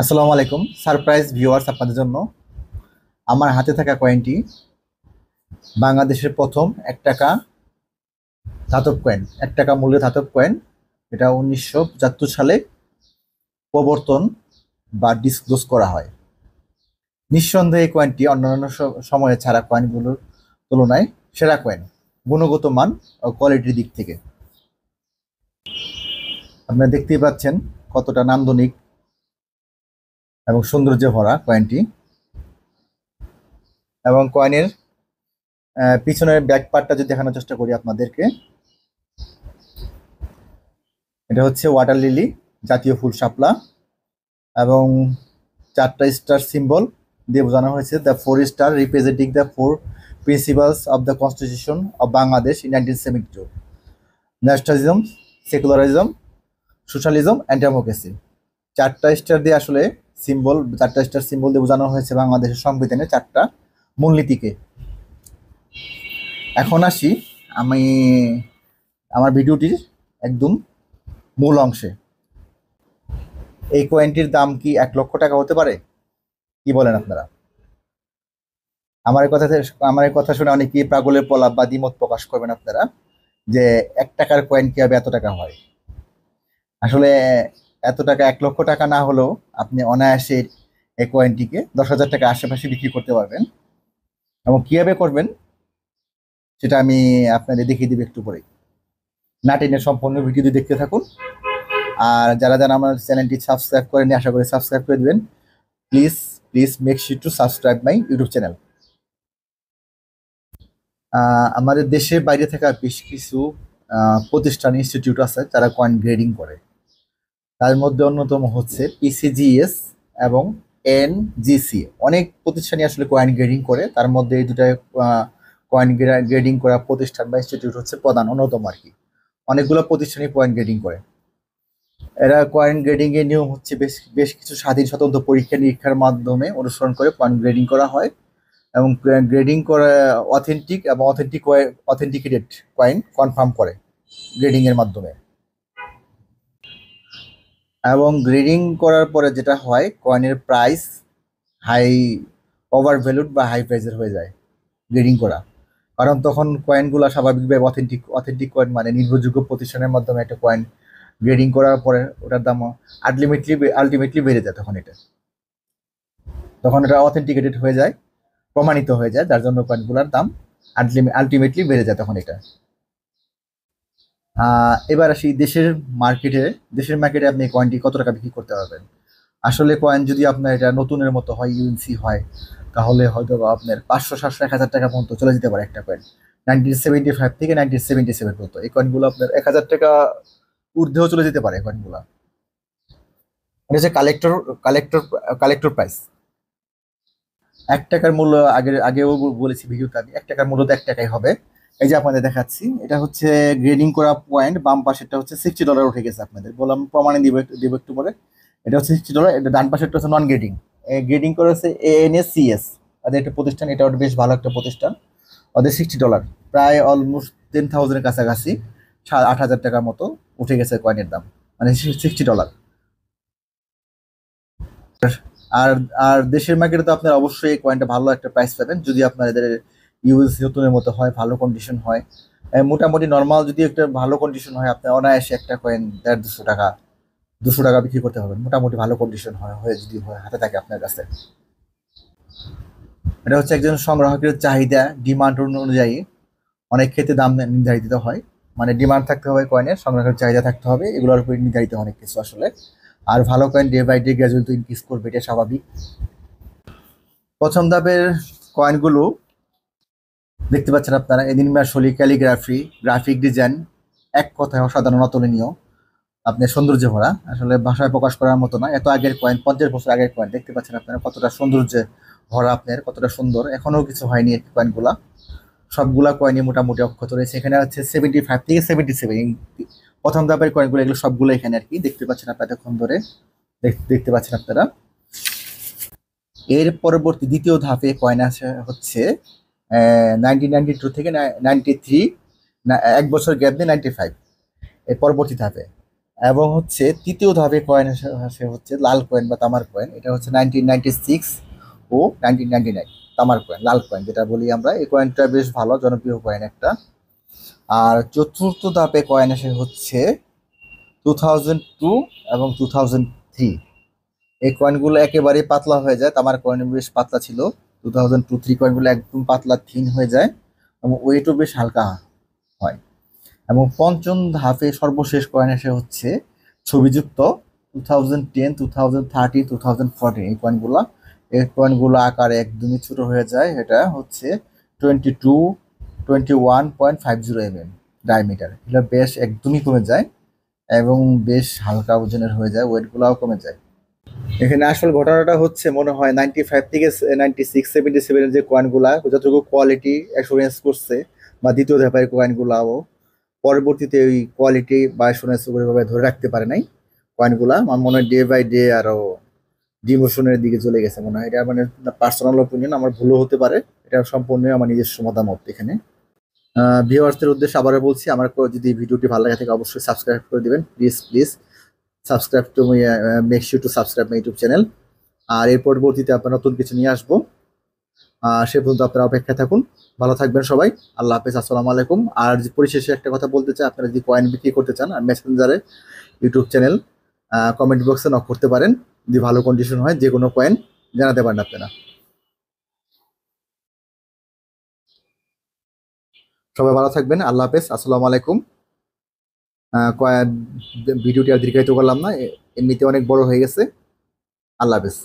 আসসালামু আলাইকুম surprise viewers, আপনাদের জন্য আমার হাতে থাকা কয়েনটি বাংলাদেশের প্রথম 1 টাকা ধাতব কয়েন। 1 টাকা মূল্যের ধাতব কয়েন। এটা 1975 সালে প্রবর্তন বা ডিসক্লোজ করা হয়। নিঃসন্দেহে এই কয়েনটি অন্যান্য সময়ে ছাড়া কয়েনগুলোর তুলনায় সেরা কয়েন, গুণগত মান ও কোয়ালিটির দিক থেকে। আপনারা দেখতেই পাচ্ছেন কতটা নান্দনিক এবং সৌন্দর্যে ভরা কয়েনটি। এবং কয়েনের পিছনের ব্যাক পার্টটা যদি দেখানোর চেষ্টা করি আপনাদেরকে, এটা হচ্ছে ওয়াটার লিলি, জাতীয় ফুল শাপলা, এবং 4টা স্টার সিম্বল দিয়ে বোঝানো হয়েছে। The 4 star representing the 4 principles of the constitution of Bangladesh in 1972: nationalism, secularism, socialism and democracy. 4টা স্টার দিয়ে আসলে সিম্বল, 4টা স্টার সিম্বল দিয়ে বোঝানো হয়েছে বাংলাদেশের সংবিধানের 4টা মূলনীতিকে। এখন আসি আমি আমার ভিডিওটির একদম মূল অংশে। এই কয়েনটির দাম কি 1 লক্ষ টাকা হতে পারে? কি বলেন আপনারা? আমার এই কথা শুনে অনেকেই পাগলের প্রলাপ বা দ্বিমত প্রকাশ করবেন আপনারা, যে 1 টাকার কয়েন কিভাবে এত টাকা হয়। আসলে এত টাকা, 1 লক্ষ টাকা না হলেও আপনি অনায়াসে এই কয়েনটিকে 10,000 টাকা আশেপাশে বিক্রি করতে পারবেন। এবং কিভাবে করবেন সেটা আমি আপনাদের দেখিয়ে দিব একটু পরে। না টেনে সম্পূর্ণ ভিডিওটি দেখতে থাকুন। আর যারা যারা আমার চ্যানেলটি সাবস্ক্রাইব করেনি, আশা করি সাবস্ক্রাইব করে দিবেন। Please please make sure to subscribe my YouTube channel. আমাদের দেশের বাইরে থাকা বেশ কিছু প্রতিষ্ঠান, ইনস্টিটিউট আছে যারা কয়েন গ্রেডিং করে। তার মধ্যে অন্যতম হচ্ছে পিসিজিএস এবং এনজিসি। অনেক প্রতিষ্ঠানই আসলে কয়েন গ্রেডিং করে, তার মধ্যে এই দুটা কয়েন গ্রেডিং করা প্রতিষ্ঠান বা ইনস্টিটিউট হচ্ছে প্রধান, অন্যতম আর কি। অনেকগুলো প্রতিষ্ঠানই কয়েন গ্রেডিং করে। এরা কয়েন গ্রেডিং এর নিয়ম হচ্ছে বেশ বেশ কিছু স্বাধীন স্বতন্ত্র পরীক্ষা নিরীক্ষার মাধ্যমে অনুসরণ করে কয়েন গ্রেডিং করা হয়। এবং গ্রেডিং করে অথেন্টিক এবং অথেন্টিকেটেড কয়েন কনফার্ম করে গ্রেডিং এর মাধ্যমে। এবং গ্রেডিং করার পরে যেটা হয়, কয়েনের প্রাইস হাই, ওভার ভ্যালুড বা হাই প্রাইসের হয়ে যায় গ্রেডিং করা। কারণ তখন কয়েনগুলো স্বাভাবিকভাবে অথেন্টিক কয়েন, মানে নির্ভরযোগ্য প্রতিষ্ঠানের মাধ্যমে একটা কয়েন গ্রেডিং করার পরে ওটার দাম আলটিমেটলি বেড়ে যায়। তখন এটা অথেন্টিকেটেড হয়ে যায়, প্রমাণিত হয়ে যায়, যার জন্য কয়েনগুলোর দাম আলটিমেটলি বেড়ে যায় তখন এটা। এবার আসি দেশের মার্কেটে আপনি কয়েনটি কত টাকা বিক্রি করতে পারবেন। আসলে কয়েন যদি আপনার এটা নতুনের মতো হয়, ইউএনসি হয়, তাহলে হয়তো বা আপনার 500, 700, 1,000 টাকা পর্যন্ত চলে যেতে পারে একটা কয়েন। 1975 থেকে 1977 পর্যন্ত এই কয়েনগুলো আপনার 1,000 টাকা ঊর্ধ্বেও চলে যেতে পারে কয়েনগুলো। এটা হচ্ছে কালেক্টর কালেক্টর প্রাইস। 1 টাকার মূল্য আগেও বলেছি ভিডিওতে, আমি 1 টাকার মূল্য তো 1 টাকাই হবে। এই যে আপনাদের দেখাচ্ছি, এটা হচ্ছে গ্রেডিং করা পয়েন্ট। বাম পাশেরটা হচ্ছে $60 উঠে গেছে, আপনাদের বললাম প্রমাণে দিব একটু পরে। এটা হচ্ছে $60। এটা ডান পাশেরটা হচ্ছে নন গ্রেডিং। গ্রেডিং করা হচ্ছে ANSCS, তাদের একটা প্রতিষ্ঠান, এটা বেশ ভালো একটা প্রতিষ্ঠান। ওদের $60, প্রায় অলমোস্ট 10,000-এর কাছাকাছি, 8,000 টাকার মতো উঠে গেছে কয়েনের দাম, মানে $60। আর আর দেশের মার্কেটে তো আপনার অবশ্যই কয়েনটা ভালো একটা প্রাইস পাবেন যদি আপনার এদের ইউএস নতুনের মতো হয়, ভালো কন্ডিশন হয়। মোটামুটি নর্মাল যদি একটা ভালো কন্ডিশন হয়, আপনি অনায়াসে একটা কয়েন 150-200 টাকা, 200 টাকা বিক্রি করতে পারবেন। মোটামুটি ভালো কন্ডিশন হয় যদি হাতে থাকে আপনার কাছে। এটা হচ্ছে একজন সংগ্রাহকের চাহিদা, ডিমান্ড অনুযায়ী অনেক ক্ষেত্রে দাম নির্ধারিত হয়। মানে ডিমান্ড থাকতে হবে কয়েনের, সংগ্রাহকের চাহিদা থাকতে হবে, এগুলোর উপর নির্ধারিত অনেক কিছু আসলে। আর ভালো coin day by day gradually তো ইনক্রিজ করবে, এটা স্বাভাবিক। প্রথম ধাপের কয়েনগুলো দেখতে পাচ্ছেন আপনারা, এনিমেশন, ক্যালিগ্রাফি, গ্রাফিক ডিজাইন, এক কথায় অসাধারণ, অতুলনীয়, আপনার সৌন্দর্যে ভরা। আসলে ভাষায় প্রকাশ করার মতো না। এত আগের কয়েন, 50 বছর আগের কয়েন, দেখতে পাচ্ছেন আপনারা কতটা সৌন্দর্যে ভরা, আপনার কতটা সুন্দর। এখনো কিছু হয়নি এই কয়েনগুলা, সবগুলা কয়েনই মোটামুটি অক্ষত রয়েছে। এখানে হচ্ছে 75 থেকে 77 প্রথম ধাপের কয়েনগুলো, এগুলো সবগুলো এখানে আর কি দেখতে পাচ্ছেন আপনারা এতক্ষণ ধরে দেখতে পাচ্ছেন আপনারা। এর পরবর্তী দ্বিতীয় ধাপে কয়েন আছে হচ্ছে 1992 থেকে 93, 1 বছর গ্যাপ দিয়ে 95, এর পরবর্তী ধাপে। এবং হচ্ছে তৃতীয় ধাপে কয়েন আসে হচ্ছে লাল কয়েন বা তামার কয়েন। এটা হচ্ছে 1996 ও 1999 তামার কয়েন, লাল কয়েন যেটা বলি আমরা। এই কয়েনটা বেশ ভালো, জনপ্রিয় কয়েন একটা। আর চতুর্থ ধাপে কয়েন আসে হচ্ছে 2002 এবং 2003। এই কয়েনগুলো একেবারেই পাতলা হয়ে যায়, তামার কয়েন বেশ পাতলা ছিল। 2002-3 কয়েনগুলো একদম পাতলা থিন হয়ে যায় এবং ওয়েটও বেশ হালকা হয়। এবং পঞ্চম ধাপে সর্বশেষ কয়েন আসে হচ্ছে ছবিযুক্ত 2010, 2013, 2014। এই কয়েনগুলো আকারে একদমই ছোট হয়ে যায়। এটা হচ্ছে 21.50 mm ডায়ামিটার। এটা বেশ একদমই কমে যায় এবং বেশ হালকা ওজনের হয়ে যায়, ওয়েটগুলোও কমে যায়। এখানে আসল ঘটনাটা হচ্ছে মনে হয় 95 থেকে 96-77 যে কয়েনগুলা যতটুকু কোয়ালিটি অ্যাসুরেন্স করছে, বা দ্বিতীয় ধাপের কয়েনগুলাও পরবর্তীতে ওই কোয়ালিটি বা অ্যাসুরেন্স ওইভাবে ধরে রাখতে পারে নাই। কয়েনগুলা আমার মনে হয় ডে বাই ডে আরো ডিমোশনের দিকে চলে গেছে মনে হয়। এটা মানে পার্সোনাল অপিনিয়ন, আমার ভুলও হতে পারে। এটা সম্পূর্ণ আমার নিজস্ব মতামত এখানে। ভিউয়ার্সদের উদ্দেশ্যে আবারও বলছি, আমার যদি ভিডিওটি ভালো লাগে থাকে অবশ্যই সাবস্ক্রাইব করে দিবেন, please please subscribe to make sure to subscribe my YouTube channel. আর এর পরবর্তীতে আপনারা নতুন কিছু নিয়ে আসবো। সে পর্যন্ত আপনারা অপেক্ষায় থাকুন। ভালো থাকবেন সবাই। আল্লাহ হাফেজ, আসসালামু আলাইকুম। আর পরিশেষে একটা কথা বলতে চাই, আপনারা যদি কয়েন বিক্রি করতে চান আর মেসেঞ্জারে ইউটিউব চ্যানেল কমেন্ট বক্সে নক করতে পারেন। যদি ভালো কন্ডিশন হয় যে কোনো কয়েন জানাতে পারেন আপনারা। সবাই ভালো থাকবেন। আল্লাহ হাফেজ, আসসালামু আলাইকুম। কয়েন ভিডিওটি আর দীর্ঘায়িত করলাম না, এমনিতে অনেক বড় হয়ে গেছে। আল্লাহ হাফেজ।